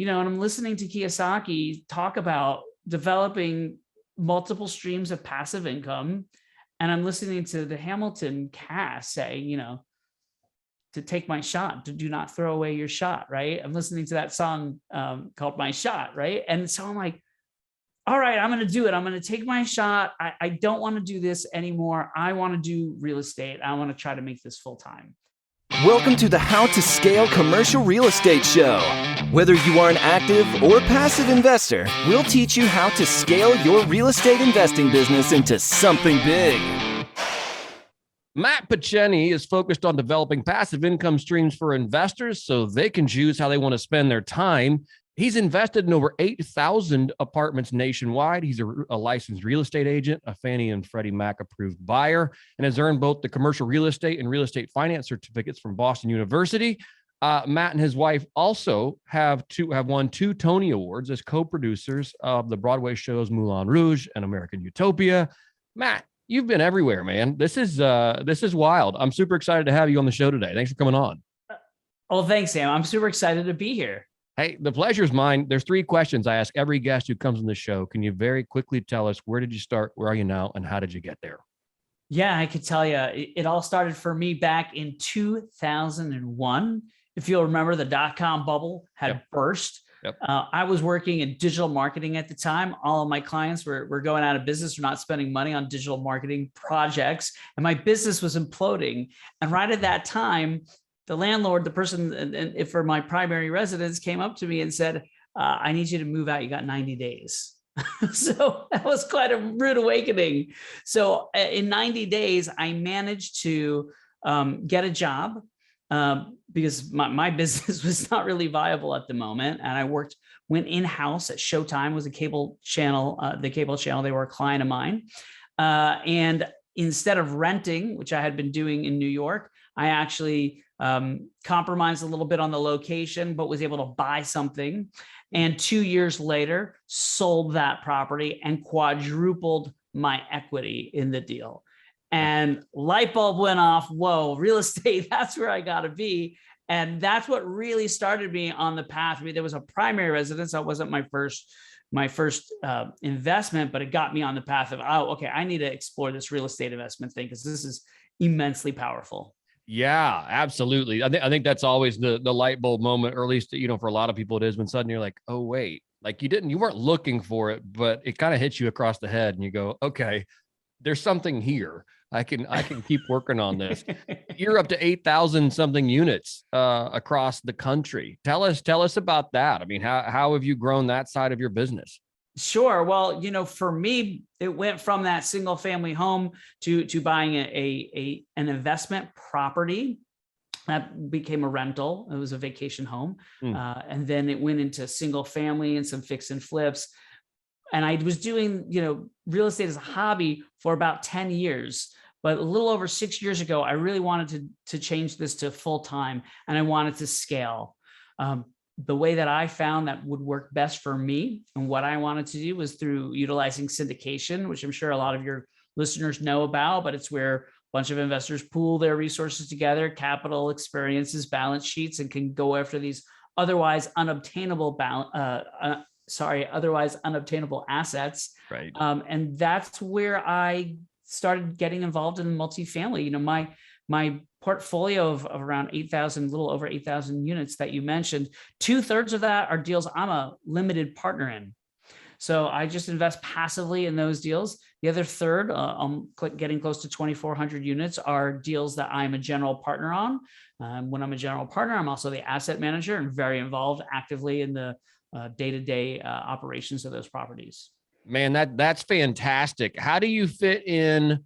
and I'm listening to Kiyosaki talk about developing multiple streams of passive income. And I'm listening to the Hamilton cast say, to take my shot, to do not throw away your shot, right? I'm listening to that song called My Shot, right? And so I'm like, all right, I'm going to do it. I'm going to take my shot. I don't want to do this anymore. I want to do real estate. I want to try to make this full time. Welcome to the How to Scale Commercial Real Estate Show. Whether you are an active or passive investor, we'll teach you how to scale your real estate investing business into something big. Matt Picheny is focused on developing passive income streams for investors so they can choose how they want to spend their time. He's invested in over 8,000 apartments nationwide. He's a licensed real estate agent, a Fannie and Freddie Mac approved buyer, and has earned both the commercial real estate and real estate finance certificates from Boston University. Matt and his wife also have won 2 Tony Awards as co-producers of the Broadway shows Moulin Rouge and American Utopia. Matt, you've been everywhere, man. This is wild. I'm super excited to have you on the show today. Thanks for coming on. Oh, thanks, Sam. I'm super excited to be here. Hey, the pleasure's mine. There's 3 questions I ask every guest who comes on the show. Can you very quickly tell us, where did you start? Where are you now? And how did you get there? Yeah, I could tell you. It all started for me back in 2001. If you'll remember, the dot-com bubble had burst. Yep. I was working in digital marketing at the time. All of my clients were going out of business or not spending money on digital marketing projects. And my business was imploding. And right at that time, the landlord, the person for my primary residence, came up to me and said, I need you to move out. You got 90 days. So that was quite a rude awakening. So in 90 days, I managed to get a job because my business was not really viable at the moment. And I went in-house at Showtime, was a cable channel, they were a client of mine. And instead of renting, which I had been doing in New York, I actually compromised a little bit on the location, but was able to buy something. And 2 years later, sold that property and quadrupled my equity in the deal. And light bulb went off. Whoa, real estate, that's where I got to be. And that's what really started me on the path. I mean, there was a primary residence. That wasn't my first investment, but it got me on the path of, okay, I need to explore this real estate investment thing because this is immensely powerful. Yeah, absolutely. I think that's always the light bulb moment, or at least, for a lot of people it is, when suddenly you're like, oh, wait, like you weren't looking for it, but it kind of hits you across the head and you go, okay, there's something here. I can keep working on this. You're up to 8,000 something units across the country. Tell us about that. I mean, how have you grown that side of your business? Sure. Well, for me, it went from that single family home to buying an investment property that became a rental. It was a vacation home. And then it went into single family and some fix and flips. And I was doing, real estate as a hobby for about 10 years. But a little over 6 years ago, I really wanted to change this to full time, and I wanted to scale. The way that I found that would work best for me and what I wanted to do was through utilizing syndication, which I'm sure a lot of your listeners know about, but it's where a bunch of investors pool their resources together, capital, experiences, balance sheets, and can go after these otherwise unobtainable assets. Right. And that's where I started getting involved in multifamily. My portfolio of around 8,000, little over 8,000 units that you mentioned, 2/3 of that are deals I'm a limited partner in. So I just invest passively in those deals. The other third, I'm getting close to 2,400 units, are deals that I'm a general partner on. When I'm a general partner, I'm also the asset manager and very involved actively in the day-to-day operations of those properties. Man, that's fantastic. How do you fit in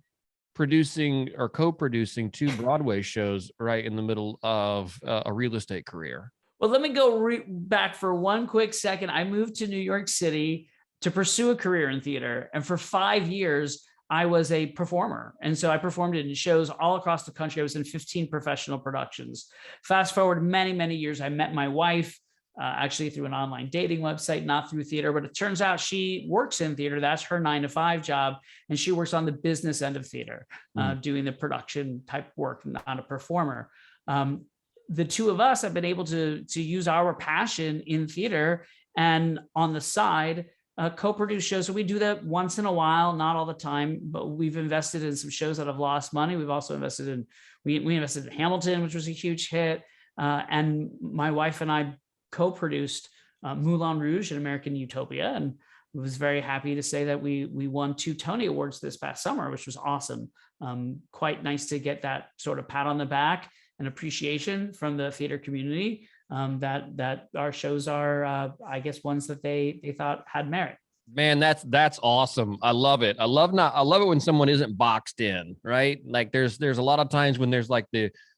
producing or co-producing 2 Broadway shows right in the middle of a real estate career? Well, let me go back for one quick second. I moved to New York City to pursue a career in theater. And for 5 years, I was a performer. And so I performed in shows all across the country. I was in 15 professional productions. Fast forward many, many years, I met my wife actually through an online dating website, not through theater, but it turns out she works in theater. That's her 9-to-5 job. And she works on the business end of theater, doing the production type work, not a performer. the two of us have been able to use our passion in theater and on the side, co-produce shows. So we do that once in a while, not all the time, but we've invested in some shows that have lost money. We've also invested in, we invested in Hamilton, which was a huge hit. And my wife and I co-produced Moulin Rouge and American Utopia. And was very happy to say that we won 2 Tony Awards this past summer, which was awesome. Quite nice to get that sort of pat on the back and appreciation from the theater community, that our shows are, I guess, ones that they thought had merit. Man, that's awesome. I love it. I love it when someone isn't boxed in, right? Like there's a lot of times when there's like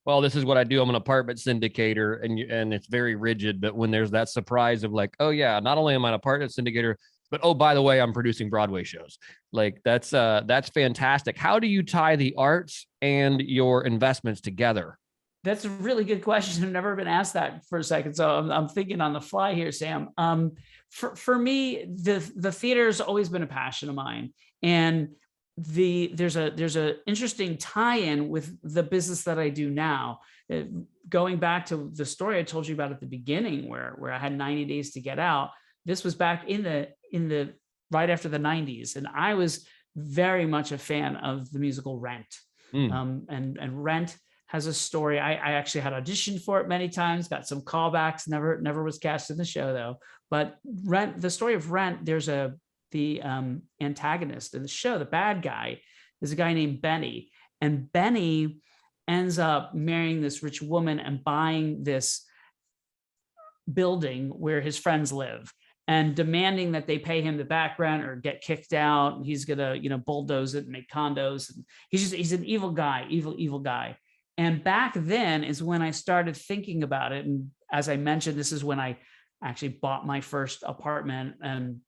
well, this is what I do. I'm an apartment syndicator, and it's very rigid. But when there's that surprise of like, oh yeah, not only am I an apartment syndicator, but oh, by the way, I'm producing Broadway shows. Like that's fantastic. How do you tie the arts and your investments together? That's a really good question. I've never been asked that for a second. So I'm thinking on the fly here, Sam. For me, the theater has always been a passion of mine. And there's a interesting tie-in with the business that I do now. Going back to the story I told you about at the beginning, where I had 90 days to get out. This was back in the right after the 90s. And I was very much a fan of the musical Rent. And Rent has a story. I actually had auditioned for it many times, got some callbacks, never was cast in the show though. But Rent, the story of Rent, there's the antagonist in the show, the bad guy, is a guy named Benny. And Benny ends up marrying this rich woman and buying this building where his friends live, and demanding that they pay him the back rent or get kicked out. And he's gonna, bulldoze it and make condos. And he's an evil guy, evil guy. And back then is when I started thinking about it. And as I mentioned, this is when I actually bought my first apartment. And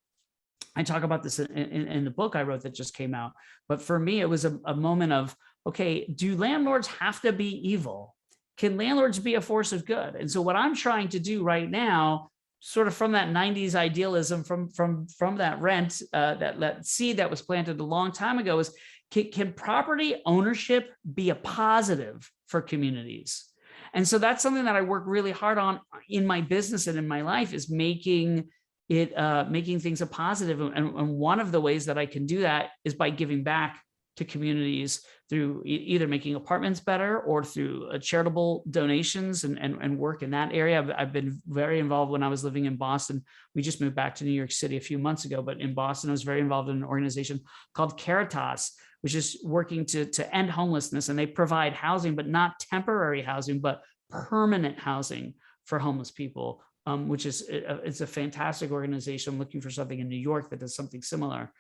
I talk about this in the book I wrote that just came out. But for me, it was a moment of, okay, do landlords have to be evil? Can landlords be a force of good? And so what I'm trying to do right now, sort of from that 90s idealism, from that Rent, that seed that was planted a long time ago, is can property ownership be a positive for communities? And so that's something that I work really hard on in my business and in my life, is making things a positive. And one of the ways that I can do that is by giving back to communities through either making apartments better or through charitable donations and work in that area. I've been very involved when I was living in Boston. We just moved back to New York City a few months ago, but in Boston, I was very involved in an organization called Caritas, which is working to end homelessness. And they provide housing, but not temporary housing, but permanent housing for homeless people, which is it's a fantastic organization. I'm looking for something in New York that does something similar.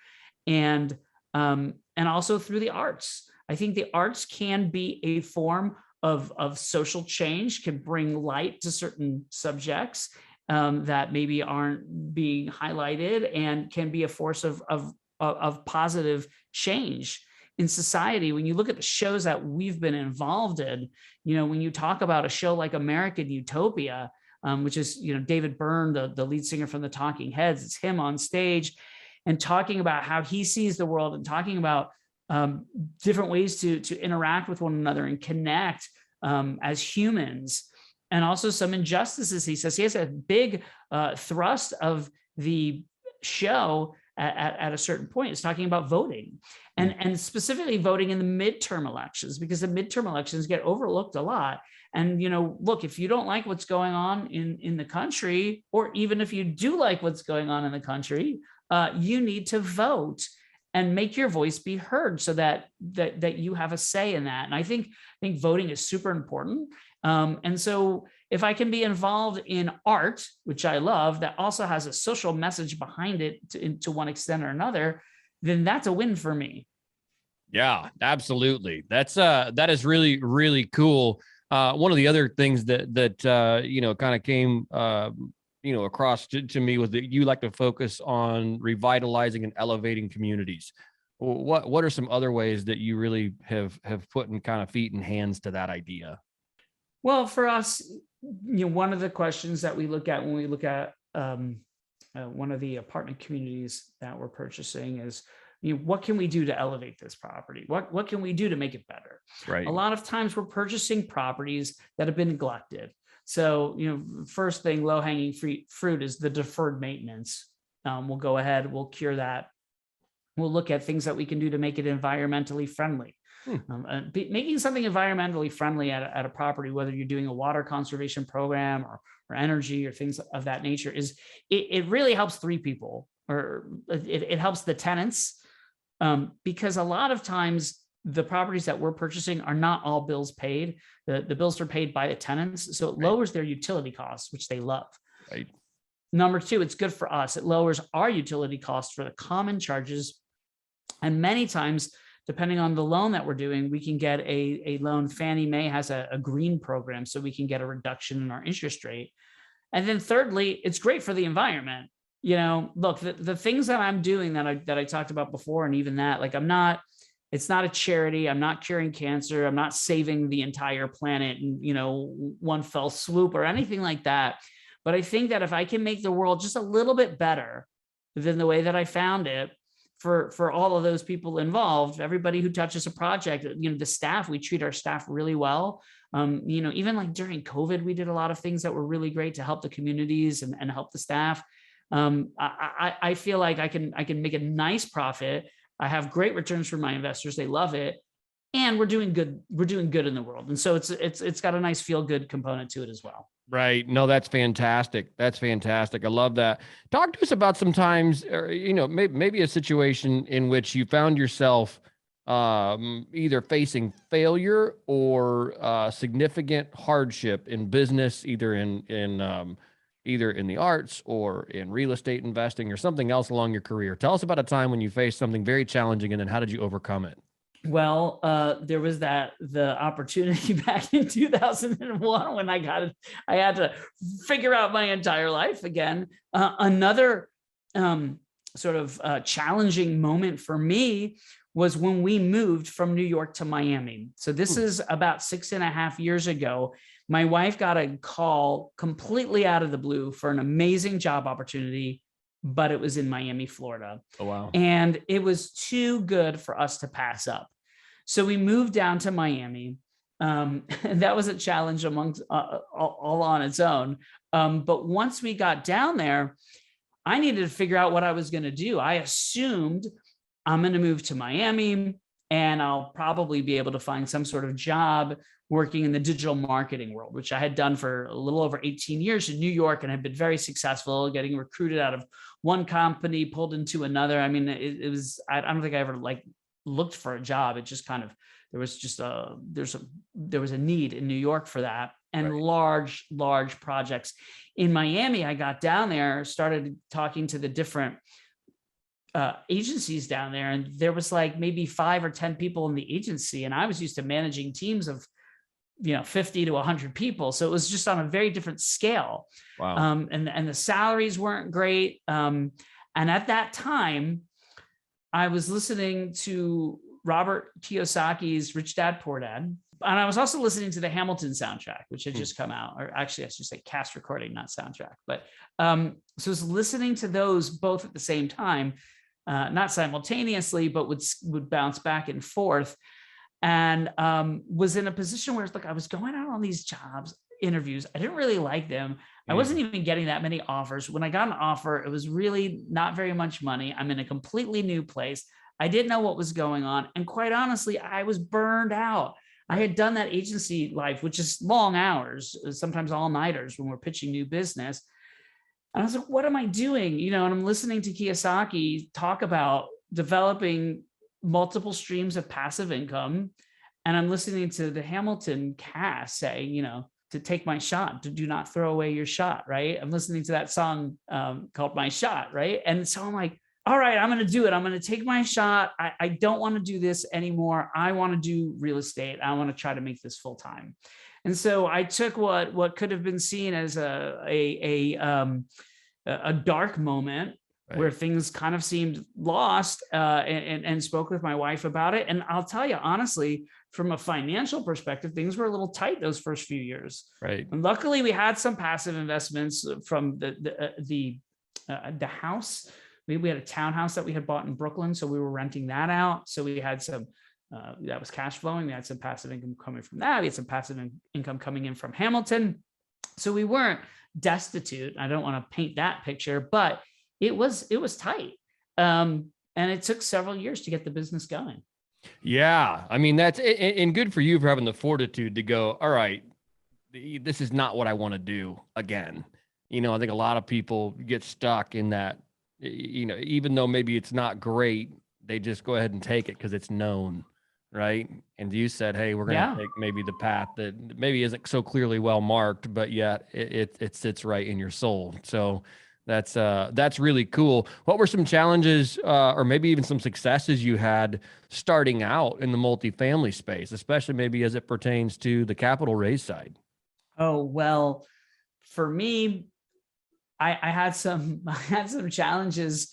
And also through the arts. I think the arts can be a form of social change, can bring light to certain subjects that maybe aren't being highlighted, and can be a force of positive change in society. When you look at the shows that we've been involved in, when you talk about a show like American Utopia, which is, David Byrne, the lead singer from the Talking Heads, it's him on stage and talking about how he sees the world, and talking about different ways to interact with one another and connect as humans, and also some injustices. He says he has a big thrust of the show at a certain point. It's talking about voting, and specifically voting in the midterm elections, because the midterm elections get overlooked a lot. And, look, if you don't like what's going on in the country, or even if you do like what's going on in the country, you need to vote and make your voice be heard, so that you have a say in that. And I think voting is super important. And so if I can be involved in art, which I love, that also has a social message behind it to one extent or another, then that's a win for me. Yeah, absolutely. That is really, really cool. One of the other things that kind of came across to me was that you like to focus on revitalizing and elevating communities. What are some other ways that you really have put in kind of feet and hands to that idea? Well, for us, one of the questions that we look at when we look at one of the apartment communities that we're purchasing is, what can we do to elevate this property? What can we do to make it better? Right. A lot of times we're purchasing properties that have been neglected. So, first thing, low hanging fruit is the deferred maintenance. We'll go ahead, we'll cure that. We'll look at things that we can do to make it environmentally friendly. Making something environmentally friendly at a property, whether you're doing a water conservation program or energy or things of that nature, it really helps three people, or it helps the tenants. Because a lot of times the properties that we're purchasing are not all bills paid. The bills are paid by the tenants. So it lowers their utility costs, which they love. Right. Number two, it's good for us. It lowers our utility costs for the common charges. And many times, depending on the loan that we're doing, we can get a loan. Fannie Mae has a green program, so we can get a reduction in our interest rate. And then thirdly, it's great for the environment. Look, the things that I'm doing that I talked about before, and even that, like, it's not a charity. I'm not curing cancer. I'm not saving the entire planet in, one fell swoop or anything like that. But I think that if I can make the world just a little bit better than the way that I found it, for all of those people involved, everybody who touches a project, the staff, we treat our staff really well. Even like during COVID, we did a lot of things that were really great to help the communities and help the staff. I feel like I can make a nice profit. I have great returns for my investors. They love it. And we're doing good. We're doing good in the world. And so it's got a nice feel good component to it as well. Right. No, that's fantastic. That's fantastic. I love that. Talk to us about sometimes, or, maybe a situation in which you found yourself either facing failure or significant hardship in business, either in the arts or in real estate investing or something else along your career. Tell us about a time when you faced something very challenging, and then how did you overcome it? Well, there was the opportunity back in 2001 when I had to figure out my entire life again. Another sort of challenging moment for me was when we moved from New York to Miami. So this is about 6.5 years ago. My wife got a call completely out of the blue for an amazing job opportunity, but it was in Miami, Florida. Oh, wow. And it was too good for us to pass up. So we moved down to Miami. And that was a challenge amongst all on its own. But once we got down there, I needed to figure out what I was going to do. I assumed I'm going to move to Miami and I'll probably be able to find some sort of job working in the digital marketing world, which I had done for a little over 18 years in New York and had been very successful, getting recruited out of one company, pulled into another. I mean, it was, I don't think I ever looked for a job. It just kind of, there was a need in New York for that, and large projects. In Miami, I got down there, started talking to the different agencies down there, and there was like maybe 5 or 10 people in the agency, and I was used to managing teams of 50 to 100 people, so it was just on a very different scale. Wow. And the salaries weren't great, and at that time I was listening to Robert Kiyosaki's Rich Dad Poor Dad, and I was also listening to the Hamilton soundtrack, which had just come out, or actually I should say cast recording, not soundtrack. But so I was listening to those both at the same time, not simultaneously, but would bounce back and forth, and was in a position where it's like I was going out on these jobs interviews. I didn't really like them. I wasn't even getting that many offers. When I got an offer, it was really not very much money. I'm in a completely new place. I didn't know what was going on. And quite honestly, I was burned out. I had done that agency life, which is long hours, sometimes all-nighters when we're pitching new business. And I was like, what am I doing? And I'm listening to Kiyosaki talk about developing multiple streams of passive income. And I'm listening to the Hamilton cast say, to take my shot, to do not throw away your shot, right? I'm listening to that song called My Shot, right? And so I'm like, all right, I'm going to do it. I'm going to take my shot. I don't want to do this anymore. I want to do real estate. I want to try to make this full time. And so I took what could have been seen as a dark moment, where things kind of seemed lost, and spoke with my wife about it. And I'll tell you, honestly, from a financial perspective, things were a little tight those first few years. Right. And luckily, we had some passive investments from the house we had a townhouse that we had bought in Brooklyn. So we were renting that out. So we had some, that was cash flowing. We had some passive income coming from that. We had some passive income coming in from Hamilton. So we weren't destitute. I don't want to paint that picture, but it was tight. And it took several years to get the business going. Yeah. I mean, that's, and good for you for having the fortitude to go, all right, this is not what I want to do again. I think a lot of people get stuck in that, even though maybe it's not great, they just go ahead and take it because it's known. Right. And you said, hey, we're going to take maybe the path that maybe isn't so clearly well marked, but yet it sits right in your soul. So that's really cool. What were some challenges or maybe even some successes you had starting out in the multifamily space, especially maybe as it pertains to the capital raise side? Oh, well, for me, I had some challenges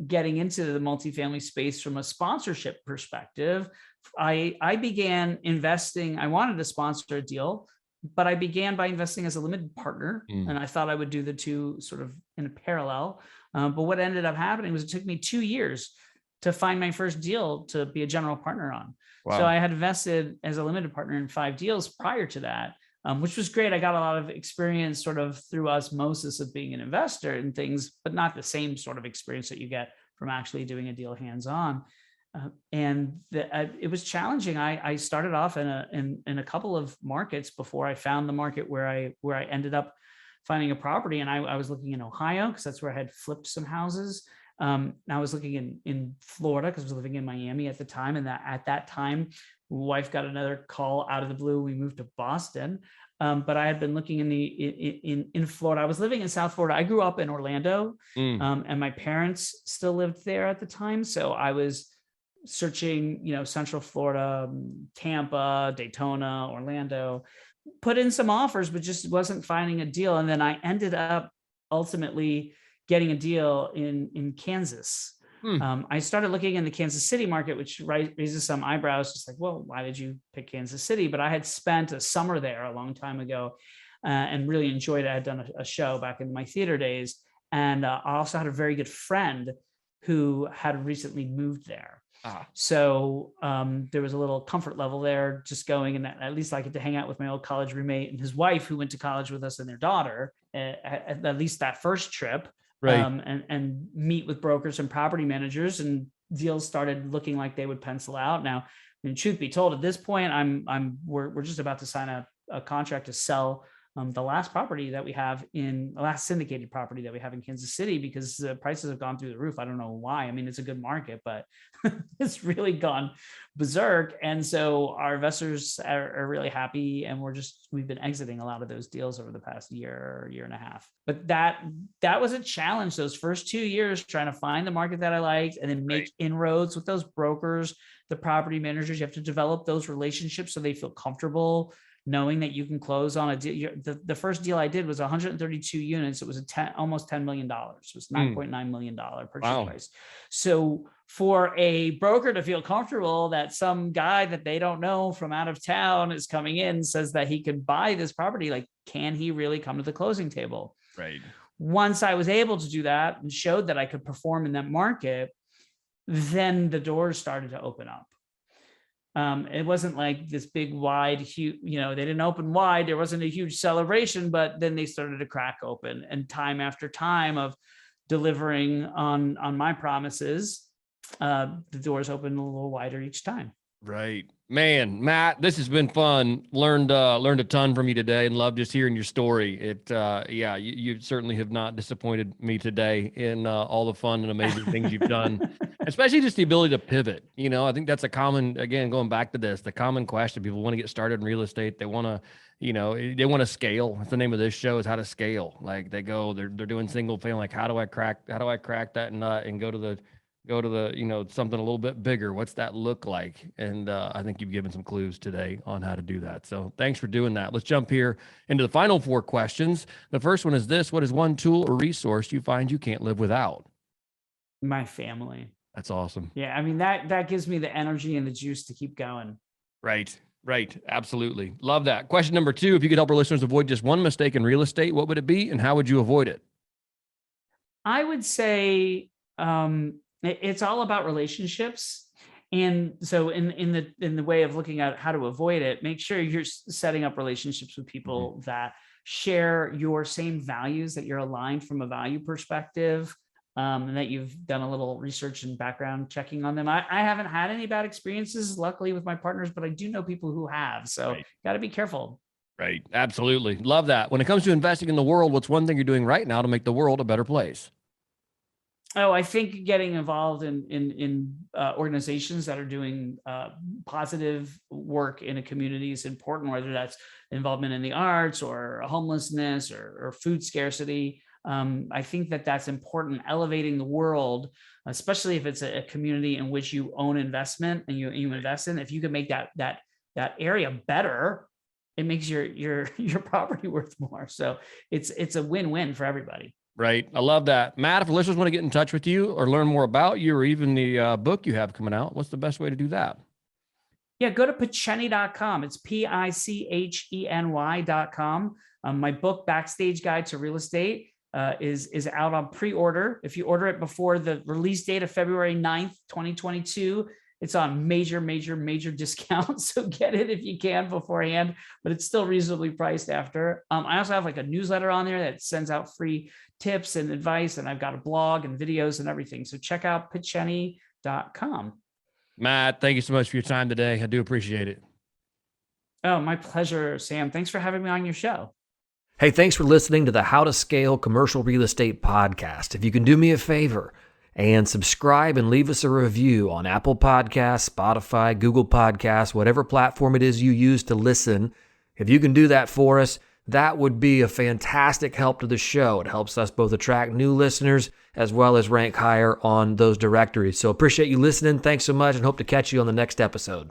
getting into the multifamily space from a sponsorship perspective. I began investing. I wanted to sponsor a deal, but I began by investing as a limited partner, and I thought I would do the two sort of in a parallel. But what ended up happening was it took me 2 years to find my first deal to be a general partner on. Wow. So I had invested as a limited partner in 5 deals prior to that, which was great. I got a lot of experience sort of through osmosis of being an investor and things, but not the same sort of experience that you get from actually doing a deal hands-on. It was challenging. I started off in a couple of markets before I found the market where I ended up finding a property. And I was looking in Ohio because that's where I had flipped some houses. I was looking in Florida because I was living in Miami at the time. And at that time, wife got another call out of the blue. We moved to Boston. But I had been looking in Florida. I was living in South Florida. I grew up in Orlando, and my parents still lived there at the time. So I was searching, Central Florida, Tampa, Daytona, Orlando, put in some offers, but just wasn't finding a deal. And then I ended up ultimately getting a deal in Kansas. I started looking in the Kansas City market, which raises some eyebrows, just like, well, why did you pick Kansas City? But I had spent a summer there a long time ago and really enjoyed it. I had done a show back in my theater days. And I also had a very good friend who had recently moved there. So there was a little comfort level there just going, and at least I get to hang out with my old college roommate and his wife who went to college with us and their daughter at least that first trip. Right. And meet with brokers and property managers, and deals started looking like they would pencil out. Now, truth be told, at this point, we're just about to sign a contract to sell the last syndicated property that we have in Kansas City, because the prices have gone through the roof. I don't know why. I mean, it's a good market, but it's really gone berserk. And so our investors are really happy, and we've been exiting a lot of those deals over the past year and a half. But that was a challenge those first 2 years, trying to find the market that I liked and then make inroads with those brokers, the property managers. You have to develop those relationships so they feel comfortable knowing that you can close on a deal. The first deal I did was 132 units. It was almost $10 million. It was $9.9 million purchase price. So for a broker to feel comfortable that some guy that they don't know from out of town is coming in, says that he could buy this property, like, can he really come to the closing table? Right. Once I was able to do that and showed that I could perform in that market, then the doors started to open up. It wasn't like this big, wide, huge, they didn't open wide. There wasn't a huge celebration, but then they started to crack open, and time after time of delivering on my promises, the doors opened a little wider each time. Right. Man, Matt, this has been fun. Learned a ton from you today, and love just hearing your story. You certainly have not disappointed me today in all the fun and amazing things you've done, especially just the ability to pivot. I think that's a common, again, going back to this, the common question. People want to get started in real estate. They want to, they want to scale. That's the name of this show, is how to scale. Like they're doing single family. Like, how do I crack that nut and go to the, something a little bit bigger? What's that look like? And I think you've given some clues today on how to do that. So thanks for doing that. Let's jump here into the final 4 questions. The first one is this: what is one tool or resource you find you can't live without? My family. That's awesome. Yeah. I mean, that gives me the energy and the juice to keep going. Right. Absolutely. Love that. Question number 2, if you could help our listeners avoid just one mistake in real estate, what would it be and how would you avoid it? I would say It's all about relationships. And so in the way of looking at how to avoid it, make sure you're setting up relationships with people that share your same values, that you're aligned from a value perspective, and that you've done a little research and background checking on them. I haven't had any bad experiences, luckily, with my partners, but I do know people who have. So got to be careful. Right. Absolutely. Love that. When it comes to investing in the world, what's one thing you're doing right now to make the world a better place? Oh, I think getting involved in organizations that are doing positive work in a community is important, whether that's involvement in the arts or homelessness or food scarcity. I think that's important. Elevating the world, especially if it's a community in which you own investment and you invest in. If you can make that area better, it makes your property worth more. So it's a win-win for everybody. Right. I love that. Matt, if listeners want to get in touch with you or learn more about you or even the book you have coming out, what's the best way to do that? Yeah, go to Picheny.com. It's Picheny.com. My book, Backstage Guide to Real Estate, is out on pre-order. If you order it before the release date of February 9th, 2022, it's on major discount. So get it if you can beforehand, but it's still reasonably priced after. I also have like a newsletter on there that sends out free tips and advice. And I've got a blog and videos and everything. So check out Picheny.com. Matt, thank you so much for your time today. I do appreciate it. Oh, my pleasure, Sam. Thanks for having me on your show. Hey, thanks for listening to the How to Scale Commercial Real Estate podcast. If you can do me a favor and subscribe and leave us a review on Apple Podcasts, Spotify, Google Podcasts, whatever platform it is you use to listen. If you can do that for us, that would be a fantastic help to the show. It helps us both attract new listeners as well as rank higher on those directories. So appreciate you listening. Thanks so much and hope to catch you on the next episode.